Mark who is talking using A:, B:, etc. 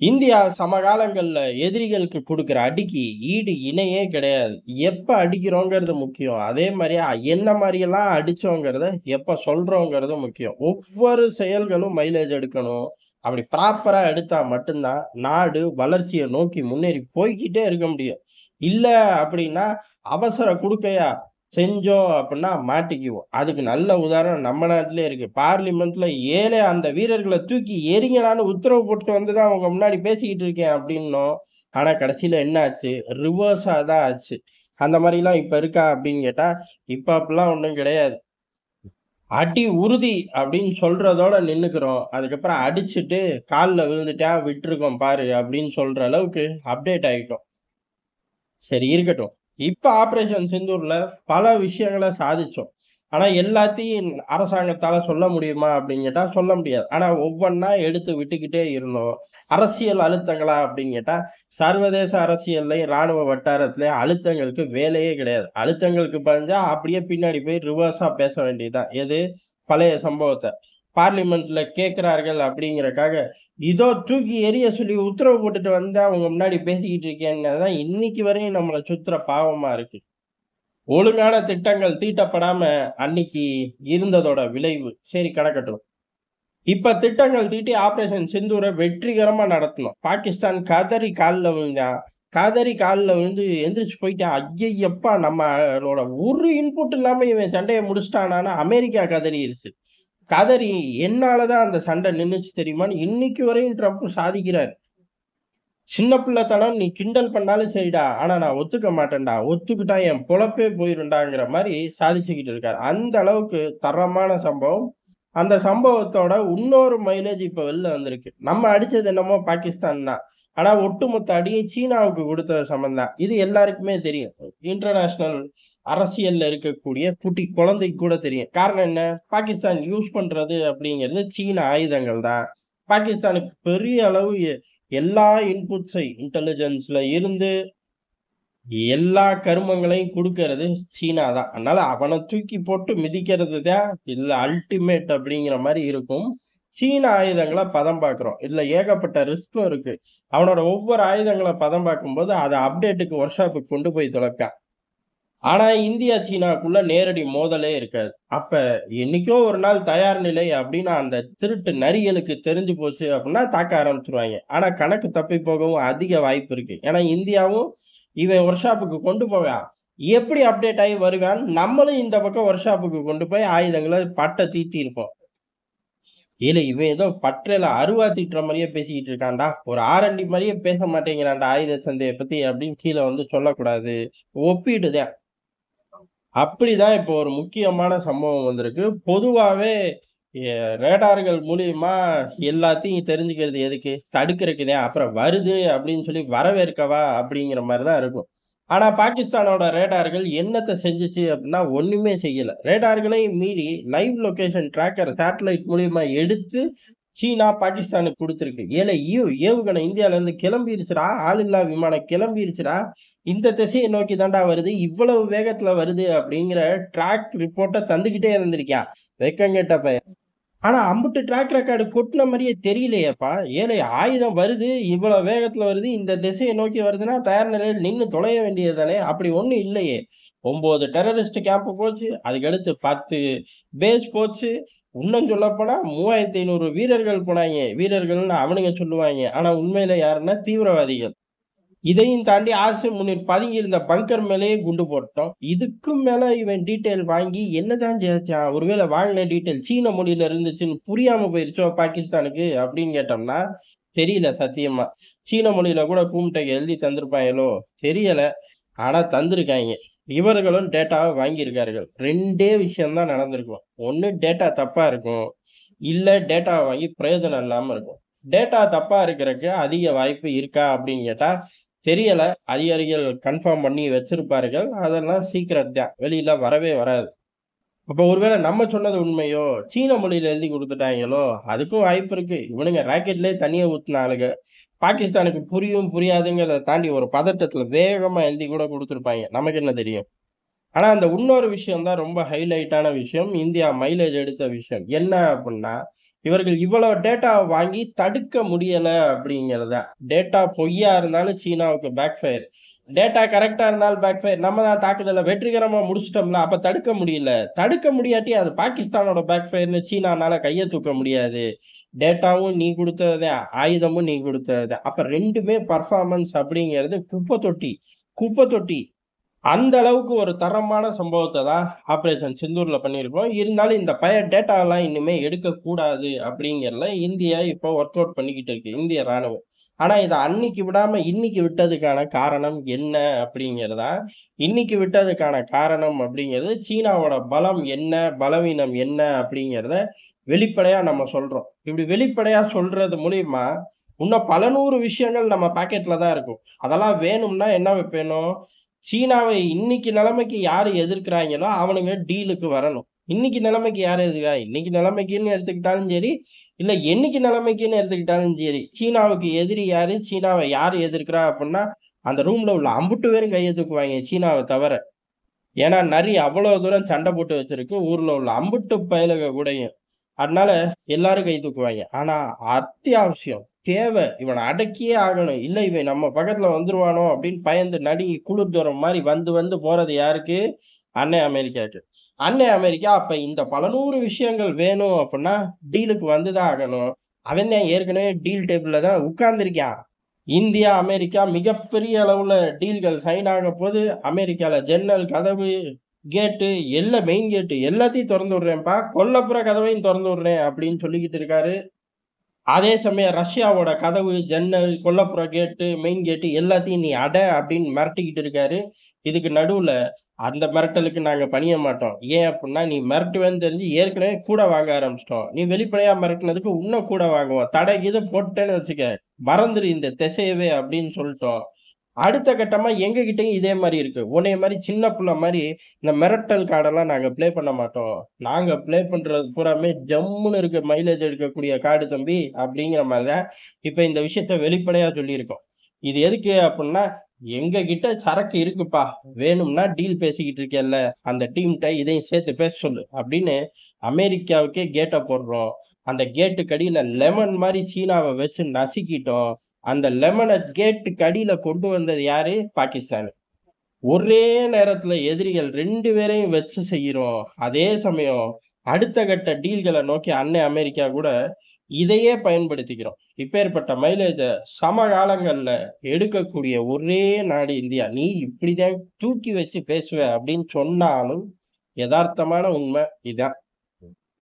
A: India சமகாலங்கள்ல எதிரிகளுக்கு குடுக்குற அடிக்கு ஈடு இணையே கிடையாது. எப்ப அடிக்கிறோங்கிறது முக்கியம். அதே மாரி என்ன மாரியெல்லாம் அடிச்சோங்கிறத எப்ப சொல்றோங்கிறது முக்கியம். ஒவ்வொரு செயல்களும் மைலேஜ் எடுக்கணும். அப்படி ப்ராப்பரா எடுத்தா மட்டும் தான் நாடு வளர்ச்சிய நோக்கி முன்னேறி போய்க்கிட்டே இருக்க முடியும். இல்ல அப்படின்னா, அவசர குடுக்கையா செஞ்சோம் அப்படின்னா மாட்டிக்குவோம். அதுக்கு நல்ல உதாரணம் நம்ம நாட்டிலே இருக்கு. பார்லிமென்ட்ல ஏலே அந்த வீரர்கள தூக்கி எறிங்கடான்னு உத்தரவு போட்டு வந்து தான் அவங்க முன்னாடி பேசிக்கிட்டு இருக்கேன் அப்படின்னோம். ஆனா கடைசியில என்ன ஆச்சு? ரிவர்ஸா தான் ஆச்சு. அந்த மாரிலாம் இப்ப இருக்கா அப்படின்னு கேட்டா, இப்ப அப்படிலாம் ஒண்ணும் கிடையாது. அடி உறுதி அப்படின்னு சொல்றதோட நின்னுக்கிறோம். அதுக்கப்புறம் அடிச்சுட்டு கால்ல விழுந்துட்டேன் விட்டுருக்கோம் பாரு அப்படின்னு சொல்ற அளவுக்கு அப்டேட் ஆயிட்டோம். சரி இருக்கட்டும். இப்ப ஆப்பரேஷன் சிந்தூர்ல பல விஷயங்கள சாதிச்சோம். ஆனா எல்லாத்தையும் அரசாங்கத்தால சொல்ல முடியுமா அப்படின்னு கேட்டா சொல்ல முடியாது. ஆனா ஒவ்வொன்னா எடுத்து விட்டுக்கிட்டே இருந்தோம். அரசியல் அழுத்தங்களா அப்படின்னு கேட்டா, சர்வதேச அரசியல்லயும், ராணுவ வட்டாரத்திலயும் அழுத்தங்களுக்கு வேலையே கிடையாது. அழுத்தங்களுக்கு பதிலா அப்படியே பின்னாடி போய் ரிவர்ஸா பேச வேண்டியது தான். எது? பழைய சம்பவத்த. பார்லிமென்ட்ல கேட்கிறார்கள் அப்படிங்கிறக்காக, இதோ தூக்கி எறிய சொல்லி உத்தரவு போட்டுட்டு வந்தா உங்க முன்னாடி பேசிக்கிட்டு இருக்கேன்னதான் இன்னைக்கு வரையும் நம்மள சுத்துற பாவமா இருக்கு. ஒழுங்கான திட்டங்கள் தீட்டப்படாம அன்னைக்கு இருந்ததோட விளைவு. சரி கிடக்கட்டும். இப்ப திட்டங்கள் தீட்டி ஆப்பரேஷன் சிந்தூர வெற்றிகரமா நடத்தணும். பாகிஸ்தான் கதறி கால்ல விழுந்தான். கதறி கால்ல விழுந்து எந்திரிச்சு போயிட்டான். ஐயையப்பா! நம்மளோட ஒரு இன்புட் இல்லாம இவன் சண்டைய முடிச்சுட்டானான்னு அமெரிக்கா கதறிருச்சு. கதறி என்னால தான் அந்த சண்டை நின்னுச்சு தெரியுமான்னு இன்னைக்கு வரையும் ட்ரம்ப் சாதிக்கிறாரு. சின்ன பிள்ளைத்தனம் நீ கிண்டல் பண்ணாலும் சரிடா. ஆனா நான் ஒத்துக்க மாட்டேன்டா. ஒத்துக்கிட்டா என் பொழப்பே போயிரும்டாங்கிற மாரி சாதிச்சுக்கிட்டு இருக்காரு. அந்த அளவுக்கு தரமான சம்பவம். அந்த சம்பவத்தோட இன்னொரு மைலேஜ் இப்ப வெளில வந்திருக்கு. நம்ம அடிச்சது என்னமோ பாகிஸ்தான் தான். ஆனா ஒட்டுமொத்த அடியும் சீனாவுக்கு குடுத்த சமம் தான். இது எல்லாருக்குமே தெரியும். இன்டர்நேஷனல் அரசியல்ல இருக்கக்கூடிய குட்டி குழந்தைக்கு கூட தெரியும். காரணம் என்ன? பாகிஸ்தான் யூஸ் பண்றது அப்படிங்கிறது சீன ஆயுதங்கள் தான். பாகிஸ்தானுக்கு பெரிய அளவு எல்லா இன்புட்ஸை இன்டெலிஜென்ஸ்ல இருந்து எல்லா கருமங்களையும் குடுக்கறது சீனா தான். அதனால அவன தூக்கி போட்டு மிதிக்கிறது தான் இதுல அல்டிமேட் அப்படிங்கிற மாரி இருக்கும். சீன ஆயுதங்கள பதம் பார்க்கிறோம். இதுல ஏகப்பட்ட ரிஸ்க்கும் இருக்கு. அவனோட ஒவ்வொரு ஆயுதங்கள பதம் பார்க்கும்போது அத அப்டேட்டுக்கு ஒர்க் ஷாப்புக்கு கொண்டு போய் தொலைப்பான். ஆனா இந்தியா, சீனாக்குள்ள நேரடி மோதலே இருக்காது. அப்ப என்னைக்கோ ஒரு நாள் தயார் நிலை அப்படின்னு அந்த திருட்டு நரிகளுக்கு தெரிஞ்சு போச்சு அப்படின்னா தாக்க ஆரம்பிச்சுருவாய்ங்க. ஆனா கணக்கு தப்பி போகவும் அதிக வாய்ப்பு இருக்கு. ஏன்னா இந்தியாவும் இவன் ஒர்க் ஷாப்புக்கு கொண்டு போவான். எப்படி அப்டேட் ஆகி வருவான், நம்மளும் இந்த பக்கம் ஒர்க் ஷாப்புக்கு கொண்டு போய் ஆயுதங்கள பட்ட தீட்டியிருப்போம். ஏலே இவன் ஏதோ பட்றையில அருவா தீட்டுற மாரியே பேசிக்கிட்டு இருக்கான்டா. ஒரு ஆர்&டி மாரியே பேச மாட்டேங்கிறான்டா ஆயுத சந்தைய பத்தி அப்படின்னு கீழ வந்து சொல்லக்கூடாது. ஒப்பீடு தான். அப்படிதான் இப்போ ஒரு முக்கியமான சம்பவம் வந்திருக்கு. பொதுவாவே எ ரேடார்கள் மூலியமா எல்லாத்தையும் தெரிஞ்சுக்கிறது எதுக்கு? தடுக்கிறதுக்கு தான். அப்புறம் வருது அப்படின்னு சொல்லி வரவேற்கவா? அப்படிங்கிற மாரி தான் இருக்கும். ஆனா பாகிஸ்தானோட ரேடார்கள் என்னத்த செஞ்சுச்சு அப்படின்னா, ஒண்ணுமே செய்யல. ரேடார்களையும் மீறி லைவ் லொகேஷன் ட்ராக்கர் சேட்டலைட் மூலியமா எடுத்து சீனா பாகிஸ்தானுக்கு குடுத்திருக்கு. ஏலே ஏவுகணை இந்தியால இருந்து கிளம்பிருச்சுடா. ஆளில்லா விமானம் கிளம்பிருச்சுடா. இந்த திசைய நோக்கி தான்டா வருது. இவ்வளவு வேகத்துல வருது அப்படிங்கிற ட்ராக் ரிப்போர்ட்ட தந்துகிட்டே இருந்திருக்கான். வெட்கங்கெட்ட பய ஆனா அம்புட்டு ட்ராக் ரெக்கார்டு கொட்டுன மாரியே தெரியலையேப்பா! ஏலே ஆயுதம் வருது, இவ்வளவு வேகத்துல வருது, இந்த திசைய நோக்கி வருதுன்னா, தயார் நிலையில் நின்னு தொலைய வேண்டியது தானே! அப்படி ஒண்ணும் இல்லையே! 9 டெரரிஸ்ட் கேம்ப் போச்சு. அதுக்கடுத்து 10 பேஸ் போச்சு. இன்னும் சொல்லப்போனா 3500 வீரர்கள் போனாய்ங்க. வீரர்கள்னு அவனுங்க சொல்லுவாய்ங்க. ஆனா உண்மையில யாருன்னா தீவிரவாதிகள். இதையும் தாண்டி ஆசிம் முனிர் பதுங்கியிருந்த பங்கர் மேலேயே குண்டு போட்டோம். இதுக்கும் மேல இவன் டீட்டெயில் வாங்கி என்னதான் செய்தான்? ஒருவேளை வாங்கின டீட்டெயில் சீன மொழியில இருந்துச்சுன்னு புரியாம போயிருச்சோ பாகிஸ்தானுக்கு அப்படின்னு கேட்டோம்னா, தெரியல சத்தியமா. சீன மொழியில கூட கூம்டேக்கு எழுதி தந்திருப்பாங்களோ? தெரியல. ஆனா தந்திருக்காய்ங்க. இவர்களும் டேட்டாவ வாங்கியிருக்கார்கள். 2டே விஷயம் தான் நடந்திருக்கும். ஒண்ணு டேட்டா தப்பா இருக்கும். இல்ல டேட்டாவ வாங்கி பிரயோஜனம் இல்லாம இருக்கும். டேட்டா தப்பா இருக்கறக்கு அதிக வாய்ப்பு இருக்கா அப்படின்னு கேட்டா, தெரியல. அதிகாரிகள் கன்ஃபார்ம் பண்ணி வச்சிருப்பார்கள். அதெல்லாம் சீக்ரெட் தான். வெளியில வரவே வராது. அப்ப ஒருவேள நம்ம சொன்னது உண்மையோ? சீன மொழியில எழுதி குடுத்துட்டாய்ங்களோ? அதுக்கும் வாய்ப்பு இருக்கு. இவனுங்க ராக்கெட்லயே தண்ணிய ஊத்துன ஆளுக. பாகிஸ்தானுக்கு புரியும், புரியாதுங்கிறத தாண்டி ஒரு பதட்டத்துல வேகமா எழுதி கூட குடுத்துருப்பாய்ங்க. நமக்கு என்ன தெரியும்? ஆனா அந்த இன்னொரு விஷயம் தான் ரொம்ப ஹைலைட்டான விஷயம். இந்தியா மைலேஜ் எடுத்த விஷயம். என்ன அப்டின்னா, இவர்கள் இவ்வளவு டேட்டாவை வாங்கி தடுக்க முடியல அப்படிங்கிறத. டேட்டா பொய்யா இருந்தாலும் சீனாவுக்கு பேக் ஃபயர். டேட்டா கரெக்ட்டா இருந்தாலும் பேக் ஃபயர். நம்ம தான் தாக்குதல வெற்றிகரமா முடிச்சுட்டோம்ல. அப்ப தடுக்க முடியல. தடுக்க முடியாட்டி அது பாகிஸ்தானோட பேக் ஃபயர்ன்னு சீனானால கைய தூக்க முடியாது. டேட்டாவும் நீ குடுத்தது தான், ஆயுதமும் நீ குடுத்தது தான். அப்ப 2மே பெர்ஃபார்மன்ஸ் அப்படிங்கிறது குப்பை தொட்டி. குப்பை தொட்டி. அந்த அளவுக்கு ஒரு தரமான சம்பவத்த தான் ஆப்பரேஷன் சிந்தூர்ல பண்ணியிருக்கோம். இருந்தாலும் இந்த டேட்டாலாம் இனிமே எடுக்கக்கூடாது அப்படிங்கிறதுல இந்தியா இப்போ ஒர்க் அவுட் பண்ணிக்கிட்டு இருக்கு, இந்திய ராணுவம். ஆனா இத அன்னைக்கு விடாம இன்னைக்கு விட்டதுக்கான காரணம் என்ன அப்படிங்கிறதா, இன்னைக்கு விட்டதுக்கான காரணம் அப்படிங்கிறது சீனாவோட பலம் என்ன, பலவீனம் என்ன அப்படிங்கிறத வெளிப்படையா நம்ம சொல்றோம். இப்படி வெளிப்படையா சொல்றது மூலியமா, இன்னும் பல 100 விஷயங்கள் நம்ம பாக்கெட்ல தான் இருக்கும். அதெல்லாம் வேணும்னா என்ன வேணும்? சீனாவை இன்னைக்கு நிலைமைக்கு யாரு எதிர்க்கிறாங்களோ அவனுங்க டீலுக்கு வரணும். இன்னைக்கு நிலைமைக்கு யாரு எதிர்க்கிறா? இன்னைக்கு நிலைமைக்குன்னு எடுத்துக்கிட்டாலும் சரி, இல்ல என்னைக்கு நிலைமைக்குன்னு எடுத்துக்கிட்டாலும் சரி, சீனாவுக்கு எதிரி யாரு? சீனாவை யாரு எதிர்க்கிறா அப்புட்ன்னா, அந்த ரூம்ல உள்ள அம்புட்டு பேரும் கைய தூக்குவாய்ங்க சீனாவ தவிர. ஏன்னா நரி அவ்வளவு தூரம் சண்டை போட்டு வச்சிருக்கு ஊர்ல உள்ள அம்புட்டு பயலுக கூடயும். அதனால எல்லாரும் கை தூக்குவாய்ங்க. ஆனா அத்தியாவசியம், தேவை, இவன அடக்கியே ஆகணும். இல்ல இவன் நம்ம பக்கத்துல வந்துருவானோ அப்படின்னு பயந்து நடுங்கி குளிர் ஜுரம் மாரி வந்து வந்து போறது யாருக்கு? அன்னை அமெரிக்காவுக்கு. அன்னை அமெரிக்கா அப்ப இந்த பல 100 விஷயங்கள் வேணும் அப்படின்னா டீலுக்கு வந்துதான் ஆகணும். அவன் தான் ஏற்கனவே டீல் டேபிள்ல தான் உட்கார்ந்திருக்கான். இந்தியா, அமெரிக்கா மிகப்பெரிய அளவுல டீல்கள் சைன் ஆகப்போது. அமெரிக்கால ஜன்னல், கதவு, கேட்டு மெயின் கேட்டு எல்லாத்தையும் தொறந்து விடுறேன்ப்பா. கொல்லைப்புற கதவையும் தொறந்து விடுறேன் அப்படின்னு சொல்லிக்கிட்டு இருக்காரு. அதே சமயம் ரஷ்யாவோட கதவு, ஜன்னல், கொல்லைப்புற கேட்டு, மெயின் கேட்டு எல்லாத்தையும் நீ அட அப்படின்னு மிரட்டிக்கிட்டு இருக்காரு. இதுக்கு நடுவுல அந்த மிரட்டலுக்கு நாங்க பணிய மாட்டோம். ஏன் அப்புட்ன்னா, நீ மிரட்டுவேன்னு தெரிஞ்சு ஏற்கனவே கூட வாங்க ஆரம்பிச்சுட்டோம். நீ வெளிப்படையா மிரட்டுனதுக்கு இன்னும் கூட வாங்குவோம். தடை கீது போட்டுட்டேன்னு வச்சுக்க, மறந்துரு இந்த திசையவே அப்படின்னு சொல்லிட்டோம். அடுத்த கட்டமா எங்ககிட்டயும் இதே மாரி இருக்கு. உன்னைய மாரி சின்ன புள்ள மாரி இந்த மிரட்டல் கார்டெல்லாம் நாங்க ப்ளே பண்ண மாட்டோம். நாங்க ப்ளே பண்றது பூராமே ஜம்முன்னு இருக்க மைலேஜ் எடுக்கக்கூடிய கார்டு தம்பி அப்படிங்கிற மாரி தான் இப்ப இந்த விஷயத்த வெளிப்படையா சொல்லியிருக்கோம். இது எதுக்கு அப்புட்ன்னா, எங்ககிட்ட சரக்கு இருக்குப்பா. வேணும்னா டீல் பேசிக்கிட்டு இருக்கேல்ல, அந்த டீம்ட்ட இதையும் சேர்த்து பேச சொல்லு அப்படின்னு அமெரிக்காவுக்கே கேட்ட போடுறோம். அந்த கேட்டுக்கு அடியில லெமன் மாரி சீனாவ வச்சு நசுக்கிட்டோம். அந்த லெமன கேட்டுக்கு அடியில கொண்டு வந்தது யாரு? பாகிஸ்தானு. ஒரே நேரத்துல எதிரிகள் 2 பேரையும் வச்சு செய்கிறோம். அதே சமயம் அடுத்த கட்ட டீல்கள நோக்கி அன்னை அமெரிக்கா கூட இதையே பயன்படுத்திக்கிறோம். இப்பேற்பட்ட மைலேஜ சமகாலங்கள்ல எடுக்கக்கூடிய ஒரே நாடு இந்தியா. நீ இப்படிதான் தூக்கி வச்சு பேசுவ அப்படின்னு சொன்னாலும் எதார்த்தமான உண்மை இதான்.